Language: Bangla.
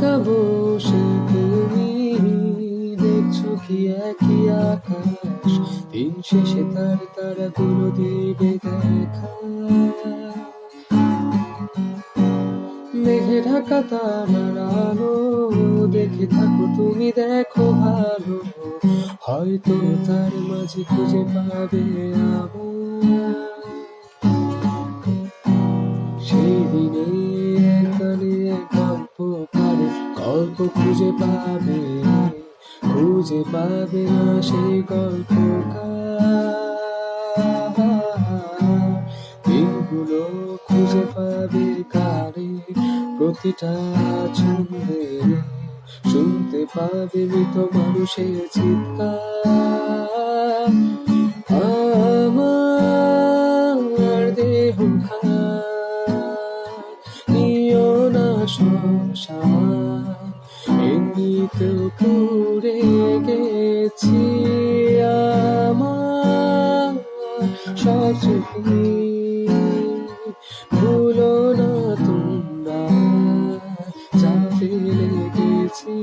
একা বসে তুমি দেখছো কি একই আকাশ, দিন শেষে তার তারাগুলো দিবে দেখা। মেঘে ঢাকা তারার আলো দেখে থাকো তুমি, দেখো ভালো, হয়তো তার মাঝে খুঁজে পাবে আবার সেই দিনে গানে গল্প করে, গল্প খুঁজে পাবে না সেই গল্পকার। দিনগুলো খুঁজে পাবে কারে, প্রতিটা ছন্দে শুনতে পাবে মৃত মানুষের চিৎকার। আমার দেহ নিও না সংসার, এমনিতেও পুড়ে গেছি আমার সব স্মৃতি। ভুলো না তোমরা যা ফেলে গেছি।